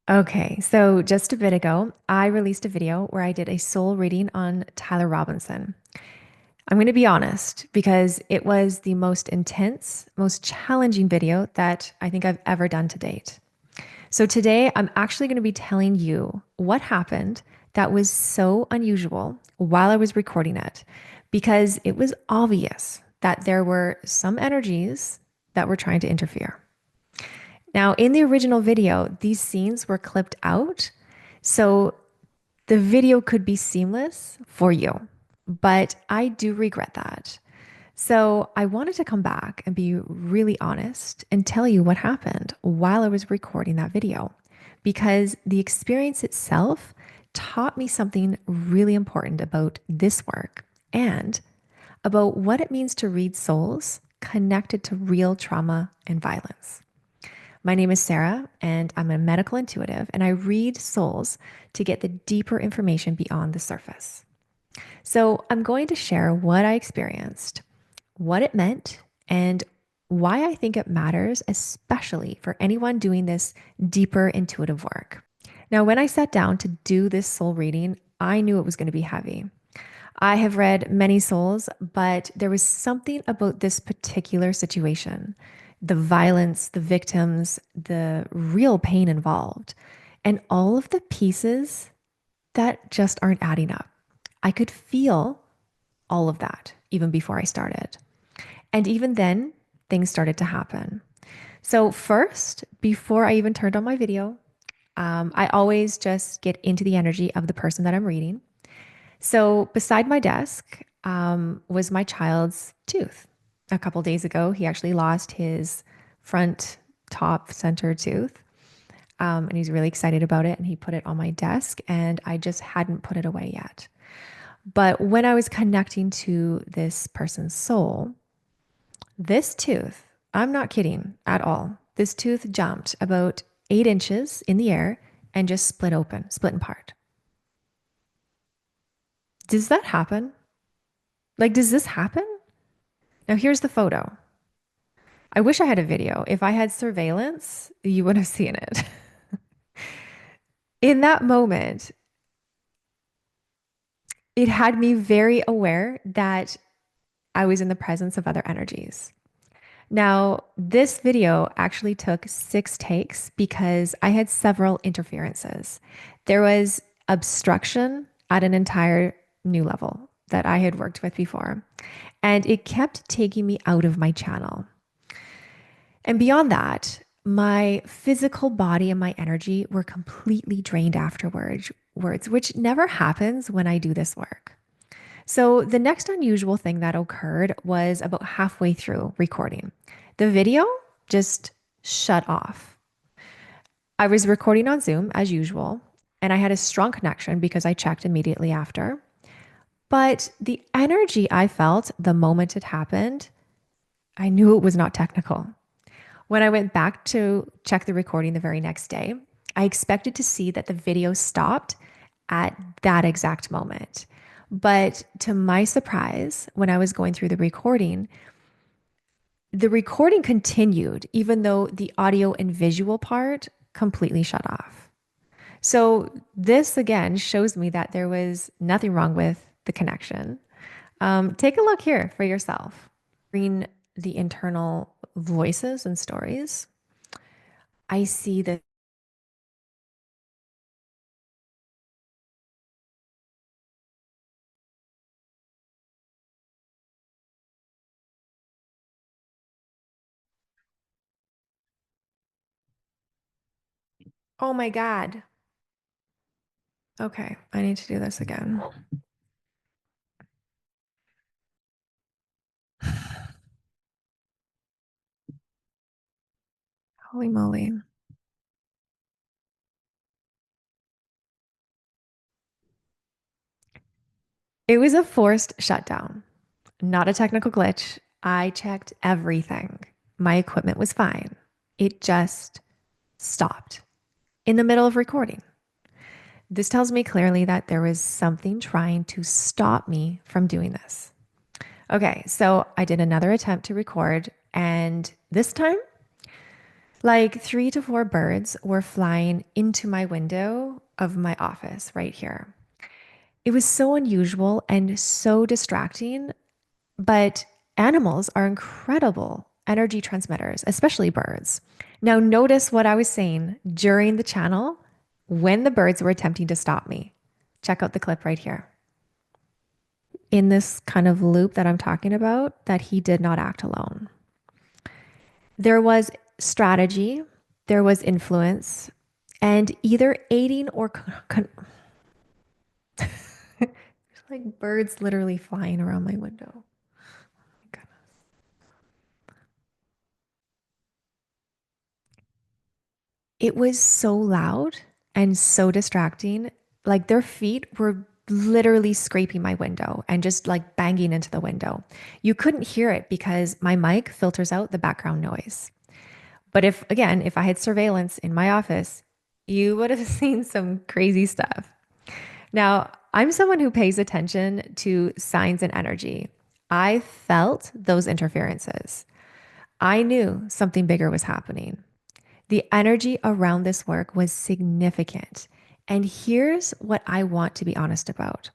Okay, so just a bit ago, I released a video where I did a soul reading on Tyler Robinson. I'm going to be honest because it was the most intense, most challenging video that I think I've ever done to date. So today, I'm actually going to be telling you what happened that was so unusual while I was recording it because it was obvious that there were some energies that were trying to interfere. Now, in the original video, these scenes were clipped out, so the video could be seamless for you, but I do regret that. So I wanted to come back and be really honest and tell you what happened while I was recording that video, because the experience itself taught me something really important about this work and about what it means to read souls connected to real trauma and violence. My name is Sarah, and I'm a medical intuitive, and I read souls to get the deeper information beyond the surface. So, I'm going to share what I experienced, what it meant, and why I think it matters, especially for anyone doing this deeper intuitive work. Now, when I sat down to do this soul reading, I knew it was going to be heavy. I have read many souls, but there was something about this particular situation, the violence, the victims, the real pain involved, and all of the pieces that just aren't adding up. I could feel all of that even before I started. And even then, things started to happen. So, first, before I even turned on my video, I always just get into the energy of the person that I'm reading. So beside my desk was my child's tooth. A couple days ago, he actually lost his front top center tooth. And he's really excited about it. And he put it on my desk, and I just hadn't put it away yet. But when I was connecting to this person's soul, this tooth, I'm not kidding at all. This tooth jumped about 8 inches in the air and just split open, split in part. Does that happen? Like, does this happen? Now, here's the photo. I wish I had a video. If I had surveillance, you would have seen it. In that moment, it had me very aware that I was in the presence of other energies. Now, this video actually took 6 takes because I had several interferences. There was obstruction at an entire new level that I had worked with before, and it kept taking me out of my channel. And beyond that, my physical body and my energy were completely drained afterwards, which never happens when I do this work. So the next unusual thing that occurred was about halfway through recording. The video just shut off. I was recording on Zoom as usual, and I had a strong connection because I checked immediately after. But the energy I felt the moment it happened, I knew it was not technical. When I went back to check the recording the very next day, I expected to see that the video stopped at that exact moment. But to my surprise, when I was going through the recording continued, even though the audio and visual part completely shut off. So, this again shows me that there was nothing wrong with the connection. Take a look here for yourself. Reading the internal voices and stories, I see that. Oh my God. Okay, I need to do this again. Holy moly. It was a forced shutdown, not a technical glitch. I checked everything. My equipment was fine. It just stopped in the middle of recording. This tells me clearly that there was something trying to stop me from doing this. Okay, so I did another attempt to record, and this time Like 3 to 4 birds were flying into my window of my office right here. It was so unusual and so distracting, but animals are incredible energy transmitters, especially birds. Now, notice what I was saying during the channel when the birds were attempting to stop me. Check out the clip right here. In this kind of loop that I'm talking about, that he did not act alone. There was strategy, there was influence, and either aiding or like birds literally flying around my window. It was so loud and so distracting. Like their feet were literally scraping my window and just like banging into the window. You couldn't hear it because my mic filters out the background noise. But if, again, if I had surveillance in my office, you would have seen some crazy stuff. Now, I'm someone who pays attention to signs and energy. I felt those interferences. I knew something bigger was happening. The energy around this work was significant. And here's what I want to be honest about.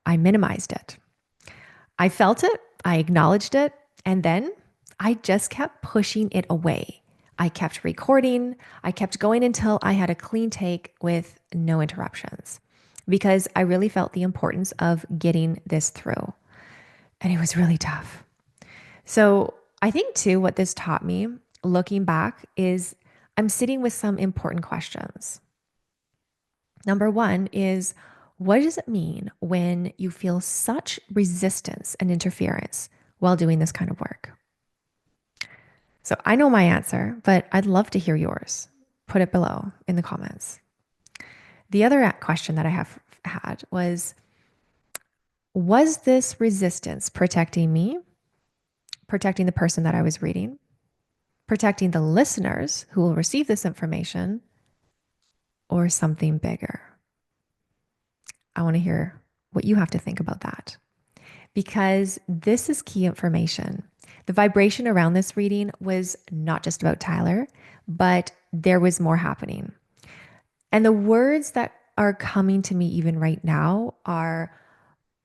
I minimized it. I felt it, I acknowledged it, and then I just kept pushing it away. I kept recording, I kept going until I had a clean take with no interruptions because I really felt the importance of getting this through. And it was really tough. So I think too, what this taught me looking back is I'm sitting with some important questions. Number one is, what does it mean when you feel such resistance and interference while doing this kind of work? So I know my answer, but I'd love to hear yours. Put it below in the comments. The other question that I have had was this resistance protecting me, protecting the person that I was reading, protecting the listeners who will receive this information, or something bigger? I want to hear what you have to think about that because this is key information. The vibration around this reading was not just about Tyler, but there was more happening. And the words that are coming to me even right now are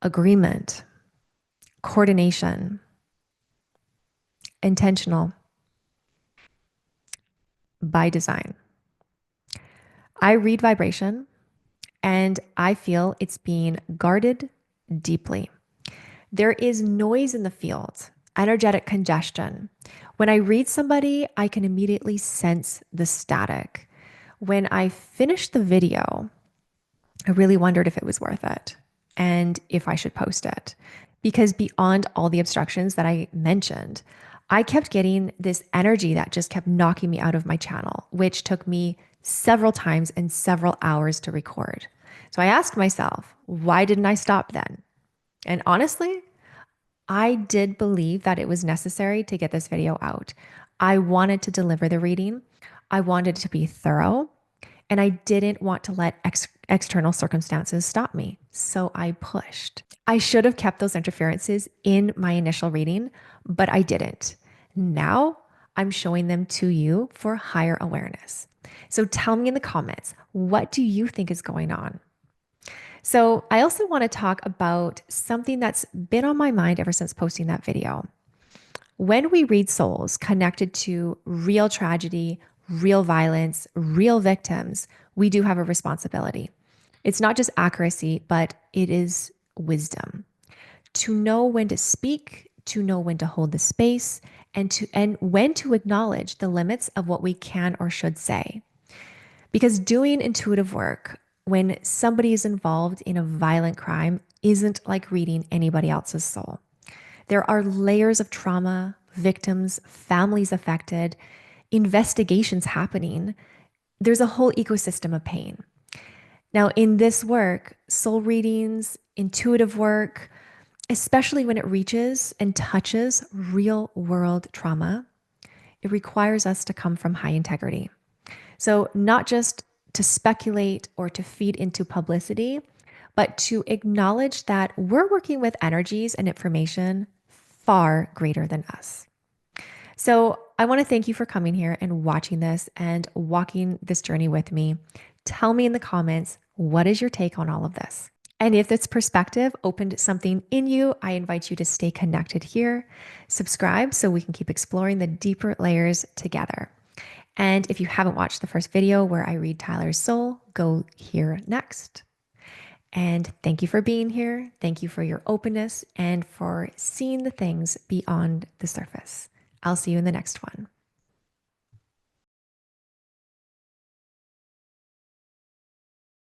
agreement, coordination, intentional, by design. I read vibration and I feel it's being guarded deeply. There is noise in the field, energetic congestion. When I read somebody, I can immediately sense the static. When I finished the video, I really wondered if it was worth it and if I should post it. Because beyond all the obstructions that I mentioned, I kept getting this energy that just kept knocking me out of my channel, which took me several times and several hours to record. So I asked myself, why didn't I stop then? And honestly, I did believe that it was necessary to get this video out. I wanted to deliver the reading. I wanted it to be thorough. And I didn't want to let external circumstances stop me. So I pushed. I should have kept those interferences in my initial reading, but I didn't. Now I'm showing them to you for higher awareness. So tell me in the comments, what do you think is going on? So I also want to talk about something that's been on my mind ever since posting that video. When we read souls connected to real tragedy, real violence, real victims, we do have a responsibility. It's not just accuracy, but it is wisdom. To know when to speak, to know when to hold the space, and when to acknowledge the limits of what we can or should say. Because doing intuitive work when somebody is involved in a violent crime isn't like reading anybody else's soul. There are layers of trauma, victims, families affected, investigations happening. There's a whole ecosystem of pain. Now, in this work, soul readings, intuitive work, especially when it reaches and touches real world trauma, it requires us to come from high integrity. So, not just to speculate or to feed into publicity, but to acknowledge that we're working with energies and information far greater than us. So I want to thank you for coming here and watching this and walking this journey with me. Tell me in the comments, what is your take on all of this? And if this perspective opened something in you, I invite you to stay connected here, subscribe so we can keep exploring the deeper layers together. And if you haven't watched the first video where I read Tyler's soul, go here next. And thank you for being here. Thank you for your openness and for seeing the things beyond the surface. I'll see you in the next one.